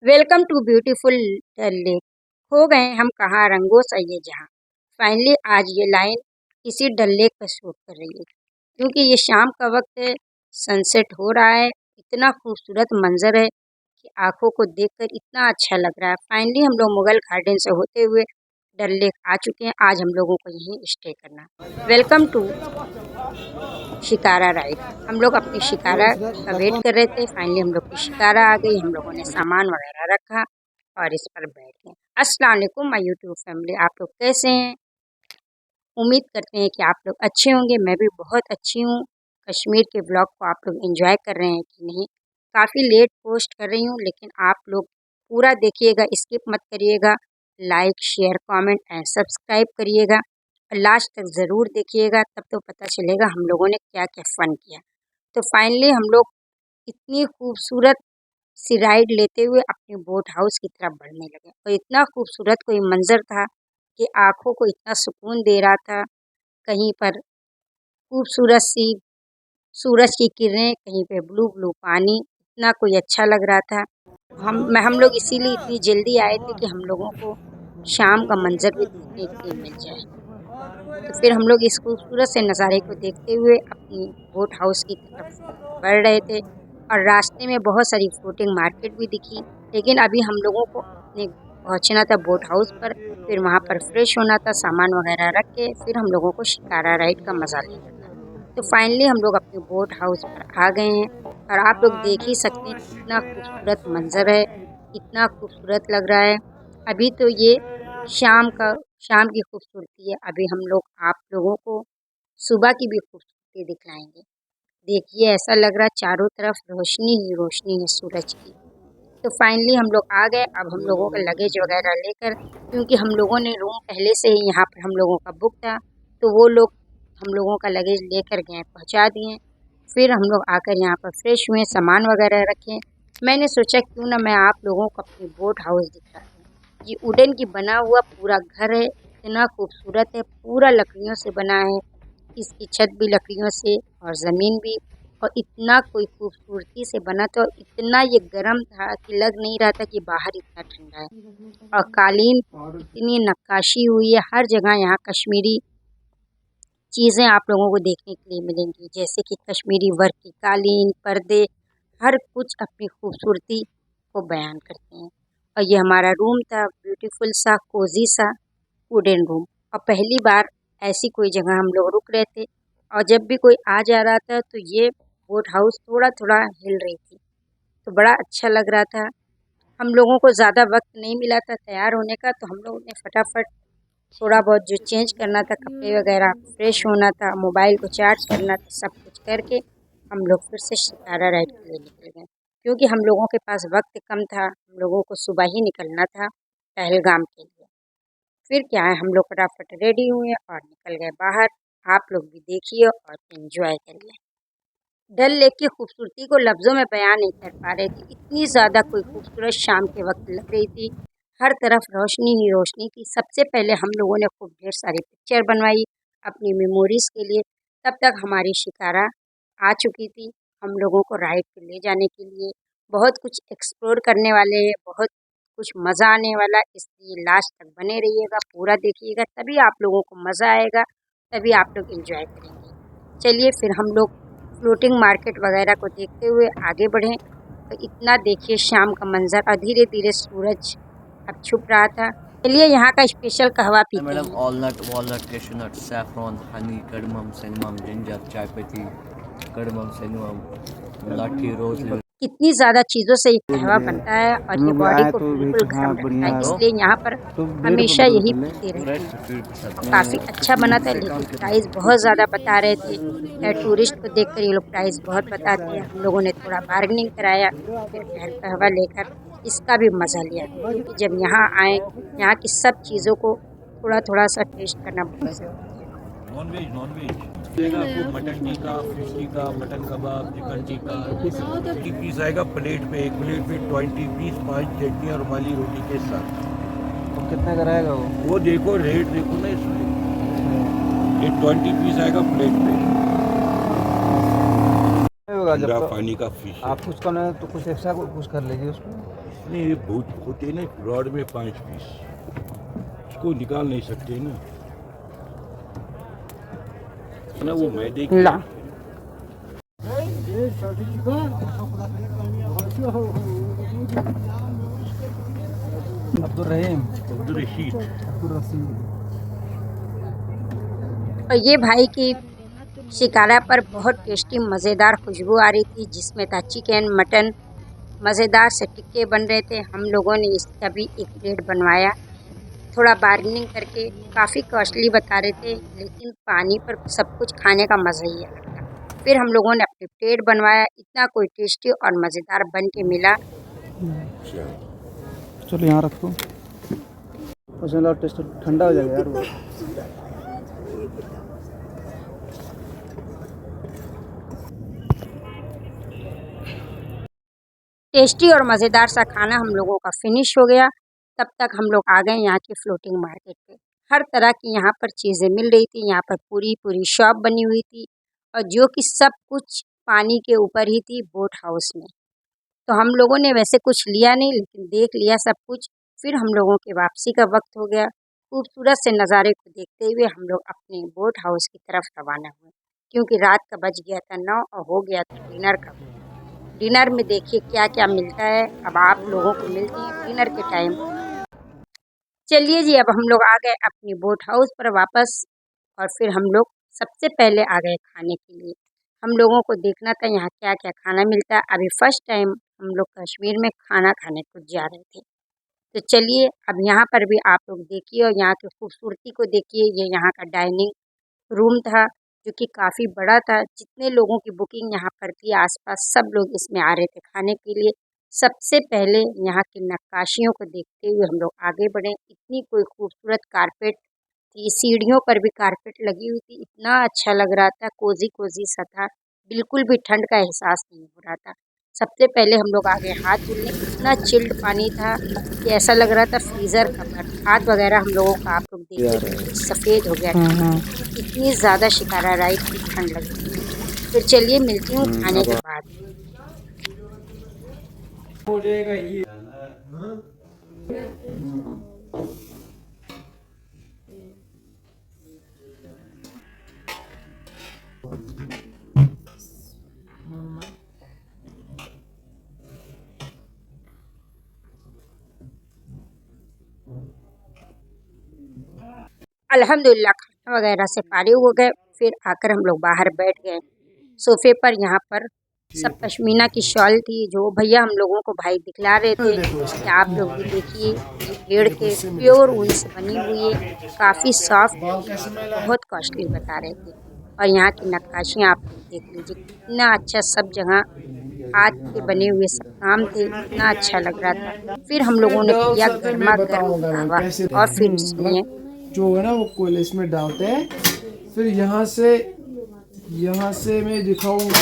Welcome to beautiful Dal lake. खो गए हम कहाँ रंगों सा ये जहाँ। फाइनली आज ये लाइन इसी डल लेक पर शूट कर रही है, क्योंकि ये शाम का वक्त है, सनसेट हो रहा है। इतना खूबसूरत मंजर है कि आंखों को देखकर इतना अच्छा लग रहा है। फाइनली हम लोग मुगल गार्डन से होते हुए डल लेक आ चुके हैं। आज हम लोगों को यहीं स्टे करना। Welcome to shikara ride. हम लोग अपनी शिकारा का वेट कर रहे थे। फाइनली हम लोग की शिकारा आ गई। हम लोगों ने सामान वगैरह रखा और इस पर बैठ गए। अस्सलाम वालेकुम माय यूट्यूब फैमिली, आप लोग कैसे हैं? उम्मीद करते हैं कि आप लोग अच्छे होंगे। मैं भी बहुत अच्छी हूँ। कश्मीर के ब्लॉग को आप लोग एंजॉय कर रहे हैं कि नहीं? काफ़ी लेट पोस्ट कर रही हूँ, लेकिन आप लोग पूरा देखिएगा, स्किप मत करिएगा। Like share comment and subscribe करिएगा और लास्ट तक ज़रूर देखिएगा, तब तो पता चलेगा हम लोगों ने क्या क्या फ़न किया। तो फाइनली हम लोग इतनी खूबसूरत सी राइड लेते हुए अपने बोट हाउस की तरफ बढ़ने लगे और इतना खूबसूरत कोई मंजर था कि आंखों को इतना सुकून दे रहा था। कहीं पर खूबसूरत सी सूरज की किरणें, कहीं पे ब्लू ब्लू पानी, इतना कोई अच्छा लग रहा था। हम लोग इसीलिए इतनी जल्दी आए थे कि हम लोगों को शाम का मंजर भी देखने के लिए मिल जाए। तो फिर हम लोग इस खूबसूरत से नज़ारे को देखते हुए अपनी बोट हाउस की तरफ बढ़ रहे थे और रास्ते में बहुत सारी फ्लोटिंग मार्केट भी दिखी। लेकिन अभी हम लोगों को अपने पहुंचना था बोट हाउस पर, फिर वहां पर फ्रेश होना था, सामान वगैरह रख के फिर हम लोगों को शिकारा राइड का मज़ा लेना था। तो फाइनली हम लोग अपने बोट हाउस पर आ गए हैं और आप लोग देख ही सकते हैं कितना खूबसूरत मंजर है, कितना खूबसूरत लग रहा है। अभी तो ये शाम का शाम की खूबसूरती है। अभी हम लोग आप लोगों को सुबह की भी खूबसूरती दिखलाएंगे। देखिए, ऐसा लग रहा है चारों तरफ रोशनी ही रोशनी है सूरज की। तो फाइनली हम लोग आ गए। अब हम लोगों का लगेज वगैरह लेकर, क्योंकि हम लोगों ने रूम पहले से ही यहाँ पर हम लोगों का बुक था, तो वो लोग हम लोगों का लगेज लेकर गए, पहुँचा दिए। फिर हम लोग आकर यहाँ पर फ्रेश हुए, सामान वगैरह रखे। मैंने सोचा क्यों ना मैं आप लोगों को अपनी बोट हाउस दिखा दूँ। ये वुडन की बना हुआ पूरा घर है, इतना खूबसूरत है, पूरा लकड़ियों से बना है। इसकी छत भी लकड़ियों से और ज़मीन भी, और इतना कोई खूबसूरती से बना था और इतना ये गर्म था कि लग नहीं रहा था कि बाहर इतना ठंडा है। और कालीन, इतनी नक्काशी हुई है हर जगह। यहाँ कश्मीरी चीज़ें आप लोगों को देखने के लिए मिलेंगी, जैसे कि कश्मीरी वर्क की कालीन, पर्दे, हर कुछ अपनी खूबसूरती को बयान करते हैं। और ये हमारा रूम था, ब्यूटीफुल सा कोजी सा वुडन रूम। और पहली बार ऐसी कोई जगह हम लोग रुक रहे थे, और जब भी कोई आ जा रहा था तो ये बोट हाउस थोड़ा थोड़ा हिल रही थी, तो बड़ा अच्छा लग रहा था। हम लोगों को ज़्यादा वक्त नहीं मिला था तैयार होने का, तो हम लोगों ने फटाफट थोड़ा बहुत जो चेंज करना था, कपड़े वगैरह, फ्रेश होना था, मोबाइल को चार्ज करना था, सब कुछ करके हम लोग फिर से शिकारा राइड के लिए निकल गए। क्योंकि हम लोगों के पास वक्त कम था, हम लोगों को सुबह ही निकलना था पहलगाम के लिए। फिर क्या है, हम लोग फटाफट रेडी हुए और निकल गए बाहर। आप लोग भी देखिए और एंजॉय करिए। डल लेक की खूबसूरती को लफ्ज़ों में बयान नहीं कर पा रहे थे, इतनी ज़्यादा कोई खूबसूरत शाम के वक्त लग रही थी। हर तरफ रोशनी ही रोशनी थी। सबसे पहले हम लोगों ने खूब ढेर सारी पिक्चर बनवाई अपनी मेमोरीज़ के लिए। तब तक हमारी शिकारा आ चुकी थी हम लोगों को राइड पे ले जाने के लिए। बहुत कुछ एक्सप्लोर करने वाले हैं, बहुत कुछ मज़ा आने वाला, इसलिए लास्ट तक बने रहिएगा, पूरा देखिएगा, तभी आप लोगों को मज़ा आएगा, तभी आप लोग एंजॉय करेंगे। चलिए फिर हम लोग फ्लोटिंग मार्केट वगैरह को देखते हुए आगे बढ़ें। तो इतना देखिए शाम का मंजर, और धीरे धीरे सूरज अब छुप रहा था। चलिए यहाँ का स्पेशल कहवा पीते मैडम हैं। Almond walnut cashew nut saffron honey cardamom cinnamon ginger चाय पत्ती कड़मम सिनेमम लाठी रोज कितनी ज़्यादा चीज़ों से ये ये कहवा बढ़िया बनता है। है और हम ये लोग बॉडी आए को तो भाई बिल्कुल हाँ गर्म रखता बढ़िया है, है। इसलिए यहाँ पर तो 150 हमेशा रुपये यही बोतल है। पीते रहते हैं। और काफ़ी अच्छा बना था, लेकिन प्राइस बहुत ज़्यादा है। बता रहे थे। टूरिस्ट को देखकर ये लोग प्राइस बहुत बताते हैं। हम लोगों ने थोड़ा बार्गेनिंग कराया, फिर कहवा लेकर इसका भी मज़ा लिया, क्योंकि जब यहाँ आए, यहाँ की सब चीज़ों को थोड़ा थोड़ा सा टेस्ट करना बहुत ज़रूरी है। नॉन वेज मिलेगा आपको, mutton tikka, fish tikka, mutton kebab, chicken tikka. 50 piece आएगा प्लेट पे, एक प्लेट पे 20 पीस, 5 चटनी और रुमाली रोटी के साथ। तो कितना का रहेगा वो देखो रेट देखो ना इसमें, ये 20 पीस आएगा प्लेट पे। होगा होगा जब ठंडा तो पानी का फिश है। आप कुछ करना तो कुछ एक्स्ट्रा कुछ कर लीजिए उसमें। नहीं, ये बहुत होते हैं ना रॉड में 5 पीस, इसको निकाल नहीं सकते ना, ना वो मैदे की ला अब्दुल रहीम, अब्दुल रशीद। अब्दुल रसीद। और ये भाई की शिकारा पर बहुत टेस्टी मज़ेदार खुशबू आ रही थी, जिसमें था चिकन, मटन, मज़ेदार से टिक्के बन रहे थे। हम लोगों ने इसका भी एक प्लेट बनवाया, थोड़ा बार्गेनिंग करके। काफ़ी कॉस्टली बता रहे थे, लेकिन पानी पर सब कुछ खाने का मज़ा ही अलग था। फिर हम लोगों ने अपनी प्लेट बनवाया, इतना कोई टेस्टी और मज़ेदार बन के मिला। चलो यहाँ रखो, उसमें टेस्ट ठंडा हो जाएगा यार वो। टेस्टी और मज़ेदार सा खाना हम लोगों का फिनिश हो गया। तब तक हम लोग आ गए यहाँ की फ्लोटिंग मार्केट पे। हर तरह की यहाँ पर चीज़ें मिल रही थी। यहाँ पर पूरी पूरी शॉप बनी हुई थी, और जो कि सब कुछ पानी के ऊपर ही थी, बोट हाउस में। तो हम लोगों ने वैसे कुछ लिया नहीं, लेकिन देख लिया सब कुछ। फिर हम लोगों के वापसी का वक्त हो गया। खूबसूरत से नज़ारे को देखते हुए हम लोग अपने बोट हाउस की तरफ रवाना हुए, क्योंकि रात का बज गया था 9 और हो गया था डिनर का। डिनर में देखिए क्या क्या मिलता है। अब आप लोगों को मिलती है डिनर के टाइम। चलिए जी, अब हम लोग आ गए अपनी बोट हाउस पर वापस, और फिर हम लोग सबसे पहले आ गए खाने के लिए। हम लोगों को देखना था यहाँ क्या क्या खाना मिलता है। अभी फर्स्ट टाइम हम लोग कश्मीर में खाना खाने को जा रहे थे। तो चलिए, अब यहाँ पर भी आप लोग देखिए और यहाँ की खूबसूरती को देखिए। ये यहाँ का डाइनिंग रूम था, जो कि काफ़ी बड़ा था। जितने लोगों की बुकिंग यहाँ पर थी, आसपास सब लोग इसमें आ रहे थे खाने के लिए। सबसे पहले यहाँ की नक्काशियों को देखते हुए हम लोग आगे बढ़े। इतनी कोई खूबसूरत कारपेट थी, सीढ़ियों पर भी कारपेट लगी हुई थी। इतना अच्छा लग रहा था, कोजी कोजी सा था, बिल्कुल भी ठंड का एहसास नहीं हो रहा था। सबसे पहले हम लोग आगे हाथ धुलने, इतना चिल्ड पानी था कि ऐसा लग रहा था फ्रीज़र का बर्फ। हाथ वगैरह हम लोगों का आप लोग देखिए सफ़ेद हो गया था। इतनी ज़्यादा शिकारा राइड की ठंड लग रही थी। फिर चलिए, मिलती हूँ खाने के बाद। अल्हम्दुलिल्लाह खाना वगैरह से फारिग हो गए। फिर आकर हम लोग बाहर बैठ गए सोफ़े पर। यहाँ पर सब पश्मीना की शॉल थी, जो भैया हम लोगों को भाई दिखला रहे थे कि आप लोग भी देखिए, ये भेड़ के प्योर ऊन से बनी हुई है, काफ़ी सॉफ्ट है, बहुत कॉस्टली बता रहे थे। और यहाँ की नक्काशियाँ आप लोग देख लीजिए, कितना अच्छा, सब जगह हाथ के बने हुए सब काम थे, इतना अच्छा लग रहा था। फिर हम लोगों ने पिया गर्मा गर्म कहवा, और फिर सुनिए। जो है ना वो कोयले इसमें डालते हैं, फिर यहाँ से मैं दिखाऊंगा।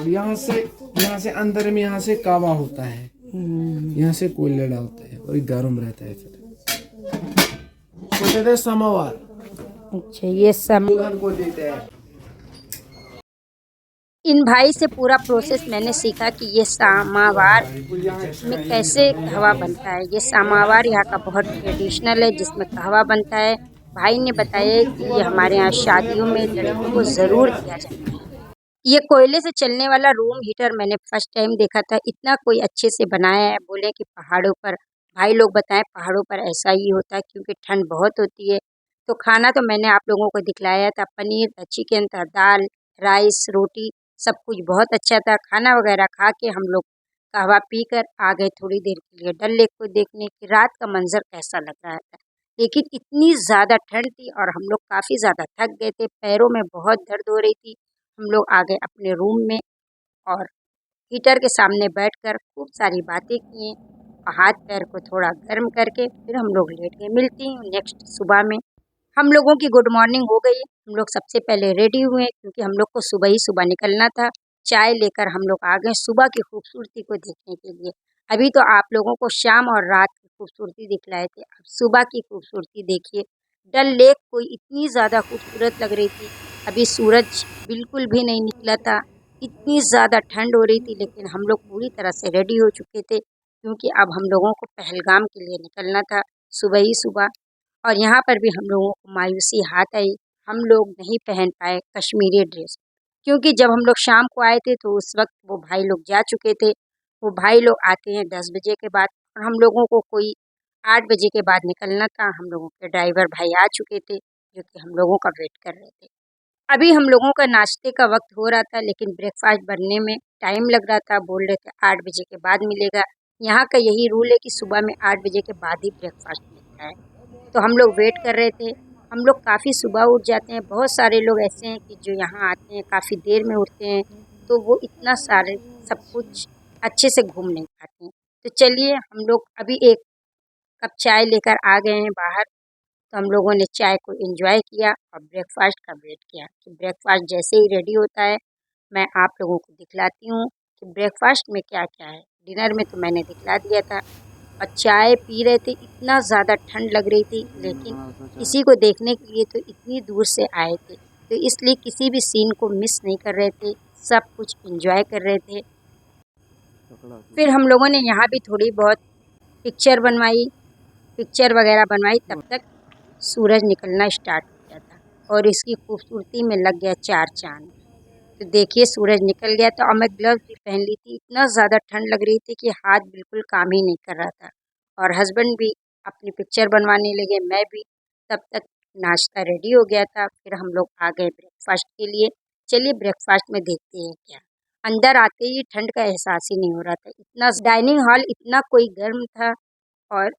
यहाँ से अंदर में यहाँ से कावा होता है, यहाँ से कोयले डालते हैं और गर्म रहता है। फिर समावार, अच्छा, ये सब दुल्हन को देते हैं। इन भाई से पूरा प्रोसेस मैंने सीखा कि ये सामावार में कैसे कहवा बनता है। ये सामावार यहाँ का बहुत ट्रेडिशनल है, जिसमें कहवा बनता है। भाई ने बताया कि ये हमारे यहाँ शादियों में लड़कियों को ज़रूर दिया जाता है। ये कोयले से चलने वाला रूम हीटर मैंने फर्स्ट टाइम देखा था, इतना कोई अच्छे से बनाया है। बोले कि पहाड़ों पर, भाई लोग बताएं पहाड़ों पर ऐसा ही होता है, क्योंकि ठंड बहुत होती है। तो खाना तो मैंने आप लोगों को दिखलाया था, पनीर था, चिकन था, दाल, राइस, रोटी, सब कुछ बहुत अच्छा था। खाना वगैरह खा के हम लोग कहवा पीकर आ गए थोड़ी देर के लिए डल लेक को देखने कि रात का मंजर कैसा लग रहा था। लेकिन इतनी ज़्यादा ठंड थी और हम लोग काफ़ी ज़्यादा थक गए थे, पैरों में बहुत दर्द हो रही थी। हम लोग आ गए अपने रूम में और हीटर के सामने बैठकर खूब सारी बातें किए और हाथ पैर को थोड़ा गर्म करके फिर हम लोग लेट गए। मिलती हूँ नेक्स्ट सुबह में। हम लोगों की गुड मॉर्निंग हो गई। हम लोग सबसे पहले रेडी हुए, क्योंकि हम लोग को सुबह ही सुबह निकलना था। चाय लेकर हम लोग आ गए सुबह की खूबसूरती को देखने के लिए। अभी तो आप लोगों को शाम और रात की खूबसूरती दिखलाए थे, अब सुबह की खूबसूरती देखिए। डल लेक कोई इतनी ज़्यादा खूबसूरत लग रही थी। अभी सूरज बिल्कुल भी नहीं निकला था, इतनी ज़्यादा ठंड हो रही थी, लेकिन हम लोग पूरी तरह से रेडी हो चुके थे क्योंकि अब हम लोगों को पहलगाम के लिए निकलना था सुबह ही सुबह। और यहाँ पर भी हम लोगों को मायूसी हाथ आई, हम लोग नहीं पहन पाए कश्मीरी ड्रेस, क्योंकि जब हम लोग शाम को आए थे तो उस वक्त वो भाई लोग जा चुके थे। वो भाई लोग आते हैं 10 बजे के बाद और हम लोगों को कोई 8 बजे के बाद निकलना था। हम लोगों के ड्राइवर भाई आ चुके थे जो कि हम लोगों का वेट कर रहे थे। अभी हम लोगों का नाश्ते का वक्त हो रहा था, लेकिन ब्रेकफास्ट बनने में टाइम लग रहा था। बोल रहे थे 8 बजे के बाद मिलेगा। यहाँ का यही रूल है कि सुबह में 8 बजे के बाद ही ब्रेकफास्ट मिलता है। तो हम लोग वेट कर रहे थे। हम लोग काफ़ी सुबह उठ जाते हैं। बहुत सारे लोग ऐसे हैं कि जो यहाँ आते हैं काफ़ी देर में उठते हैं, तो वो इतना सारे सब कुछ अच्छे से घूम नहीं पाते हैं। तो चलिए हम लोग अभी एक कप चाय लेकर आ गए हैं बाहर। तो हम लोगों ने चाय को एंजॉय किया और ब्रेकफास्ट का वेट किया कि ब्रेकफास्ट जैसे ही रेडी होता है मैं आप लोगों को दिखलाती हूँ कि ब्रेकफास्ट में क्या क्या है। डिनर में तो मैंने दिखला दिया था और चाय पी रहे थे। इतना ज़्यादा ठंड लग रही थी, लेकिन इसी को देखने के लिए तो इतनी दूर से आए थे, तो इसलिए किसी भी सीन को मिस नहीं कर रहे थे, सब कुछ एंजॉय कर रहे थे। फिर हम लोगों ने यहाँ भी थोड़ी बहुत पिक्चर वगैरह बनवाई। तब तक सूरज निकलना स्टार्ट हो गया था और इसकी खूबसूरती में लग गया 4 चांद। तो देखिए सूरज निकल गया था और मैं ग्लव्स भी पहन ली थी। इतना ज़्यादा ठंड लग रही थी कि हाथ बिल्कुल काम ही नहीं कर रहा था। और हस्बैंड भी अपनी पिक्चर बनवाने लगे, मैं भी। तब तक नाश्ता रेडी हो गया था। फिर हम लोग आ गए ब्रेकफास्ट के लिए। चलिए ब्रेकफास्ट में देखते हैं क्या। अंदर आते ही ठंड का एहसास ही नहीं हो रहा था, इतना डाइनिंग हॉल इतना कोई गर्म था। और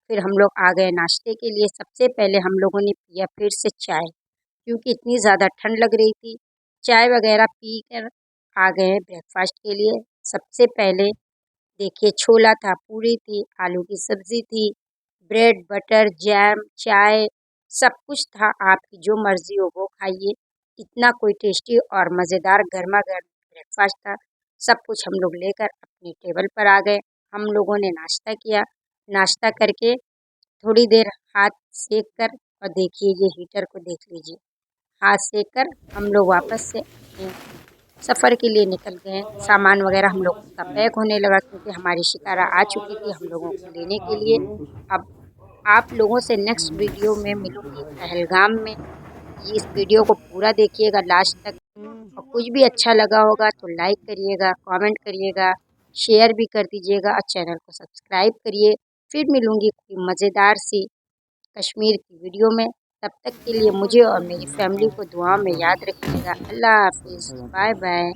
फिर हम लोग आ गए नाश्ते के लिए। सबसे पहले हम लोगों ने पिया फिर से चाय, क्योंकि इतनी ज़्यादा ठंड लग रही थी। चाय वगैरह पी कर आ गए हैं ब्रेकफास्ट के लिए। सबसे पहले देखिए छोला था, पूरी थी, आलू की सब्ज़ी थी, ब्रेड बटर जैम चाय सब कुछ था। आपकी जो मर्ज़ी हो वो खाइए। इतना कोई टेस्टी और मज़ेदार गर्मा गर्म ब्रेकफास्ट था। सब कुछ हम लोग लेकर अपनी टेबल पर आ गए। हम लोगों ने नाश्ता किया। नाश्ता करके थोड़ी देर हाथ सेक कर, और देखिए ये हीटर को देख लीजिए, हाथ सेक कर हम लोग वापस से अपने सफ़र के लिए निकल गए। सामान वगैरह हम लोग का पैक होने लगा क्योंकि हमारी शिकारा आ चुकी थी हम लोगों को लेने के लिए। अब आप लोगों से नेक्स्ट वीडियो में मिलूँगी पहलगाम में। ये इस वीडियो को पूरा देखिएगा लास्ट तक, और कुछ भी अच्छा लगा होगा तो लाइक करिएगा, कमेंट करिएगा, शेयर भी कर दीजिएगा और चैनल को सब्सक्राइब करिए। फिर मिलूँगी कोई मज़ेदार सी कश्मीर की वीडियो में। तब तक के लिए मुझे और मेरी फैमिली को दुआ में याद रखिएगा। अल्लाह हाफिज़, बाय बाय।